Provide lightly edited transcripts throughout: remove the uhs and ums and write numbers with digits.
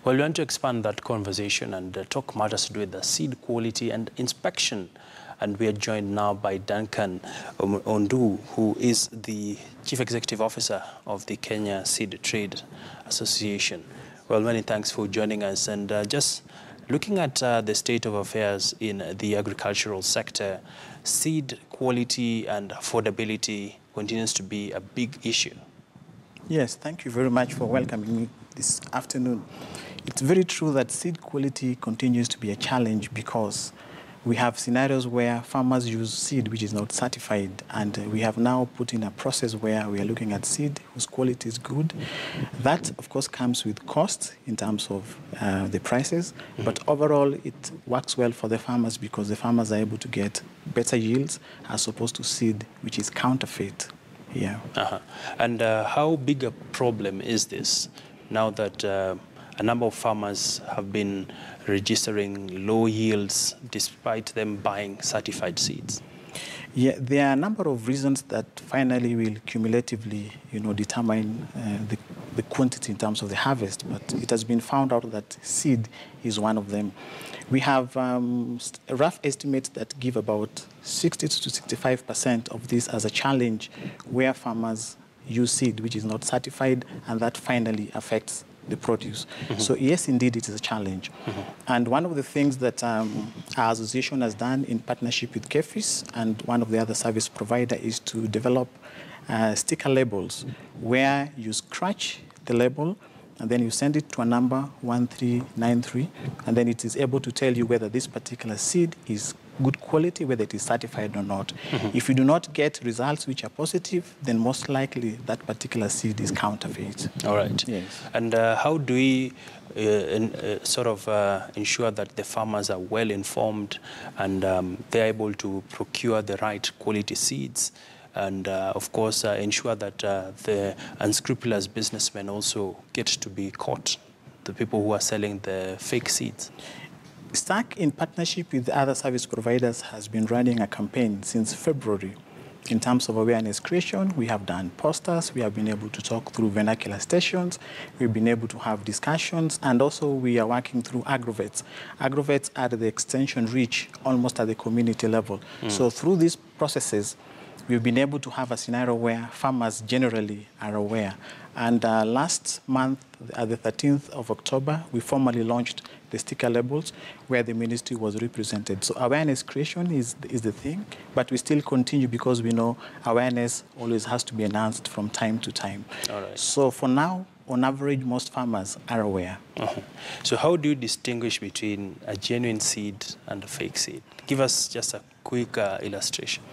Well, we want to expand that conversation and talk matters to do with the seed quality and inspection. And we are joined now by Duncan Ondu, who is the Chief Executive Officer of the Kenya Seed Trade Association. Well, many thanks for joining us. And just looking at the state of affairs in the agricultural sector, seed quality and affordability continues to be a big issue. Yes, thank you very much for welcoming me this afternoon. It's very true that seed quality continues to be a challenge because we have scenarios where farmers use seed which is not certified, and we have now put in a process where we are looking at seed whose quality is good. That, of course, comes with cost in terms of the prices, but overall it works well for the farmers because the farmers are able to get better yields as opposed to seed which is counterfeit. Yeah. And how big a problem is this now that a number of farmers have been registering low yields despite them buying certified seeds? Yeah, there are a number of reasons that finally will cumulatively, determine the quantity in terms of the harvest. But it has been found out that seed is one of them. We have rough estimates that give about 60 to 65% of this as a challenge where farmers use seed which is not certified, and that finally affects the produce. So yes, indeed, it is a challenge. And one of the things that our association has done in partnership with KEFIS and one of the other service provider is to develop sticker labels where you scratch the label and then you send it to a number 1393, and then it is able to tell you whether this particular seed is good quality, whether it is certified or not. If you do not get results which are positive, then most likely that particular seed is counterfeit. All right. Yes. And how do we ensure that the farmers are well informed and they're able to procure the right quality seeds? And, of course, ensure that the unscrupulous businessmen also get to be caught, the people who are selling the fake seeds? STAC, in partnership with other service providers, has been running a campaign since February. In terms of awareness creation, we have done posters, we have been able to talk through vernacular stations, we've been able to have discussions, and also we are working through agrovets. Agrovets are the extension reach almost at the community level. So through these processes, we've been able to have a scenario where farmers generally are aware. And last month, at the 13th of October, we formally launched the sticker labels where the ministry was represented. So awareness creation is the thing, but we still continue because we know awareness always has to be enhanced from time to time. All right. So for now, on average, most farmers are aware. So how do you distinguish between a genuine seed and a fake seed? Give us just a quick illustration.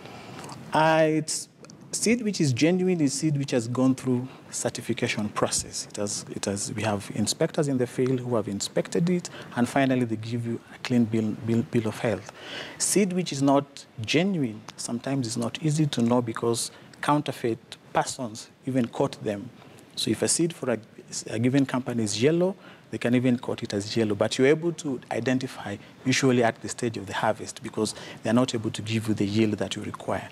It's seed which is genuine is seed which has gone through certification process. We have inspectors in the field who have inspected it, and finally they give you a clean bill of health. Seed which is not genuine sometimes is not easy to know because counterfeit persons even coat them. So if a seed for a given company is yellow, they can even quote it as yellow, but you're able to identify usually at the stage of the harvest because they're not able to give you the yield that you require,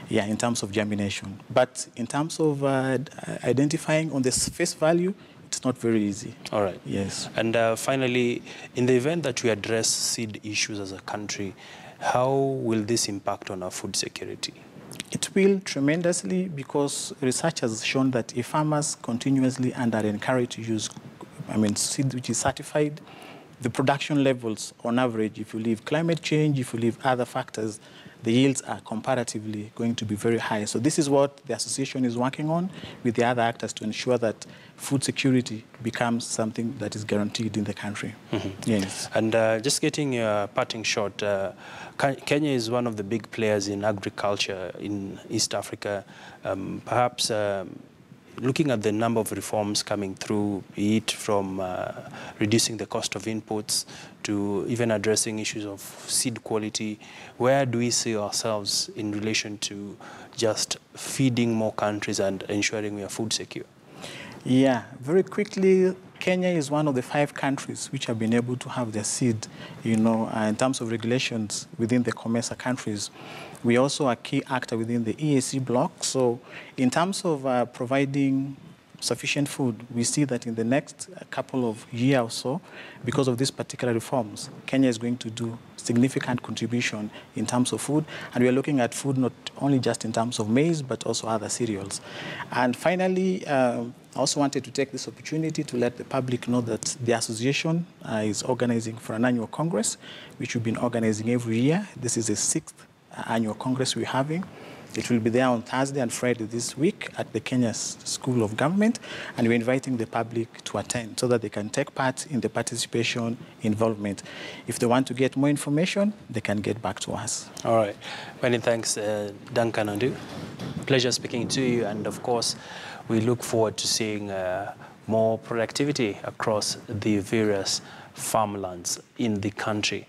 in terms of germination. But in terms of identifying on the face value, it's not very easy. All right. Yes. And finally, in the event that we address seed issues as a country, how will this impact on our food security? It will tremendously because research has shown that if farmers continuously and are encouraged to use seed which is certified, the production levels on average, if you leave climate change, if you leave other factors, the yields are comparatively going to be very high. So this is what the association is working on with the other actors to ensure that food security becomes something that is guaranteed in the country. Yes. And just getting a parting shot, Kenya is one of the big players in agriculture in East Africa. Perhaps looking at the number of reforms coming through, be it from reducing the cost of inputs to even addressing issues of seed quality, where do we see ourselves in relation to just feeding more countries and ensuring we are food secure? Yeah, very quickly, Kenya is one of the 5 countries which have been able to have their seed, in terms of regulations within the COMESA countries. We also are a key actor within the EAC bloc. So in terms of providing sufficient food. We see that in the next couple of years or so, because of these particular reforms, Kenya is going to do significant contribution in terms of food. And we are looking at food not only just in terms of maize, but also other cereals. And finally, I also wanted to take this opportunity to let the public know that the association is organizing for an annual congress, which we've been organizing every year. This is the 6th annual congress we're having. It will be there on Thursday and Friday this week at the Kenya School of Government, and we're inviting the public to attend so that they can take part in the participation involvement. If they want to get more information, they can get back to us. All right. Many thanks, Duncan Ondu. Pleasure speaking to you, and of course, we look forward to seeing more productivity across the various farmlands in the country.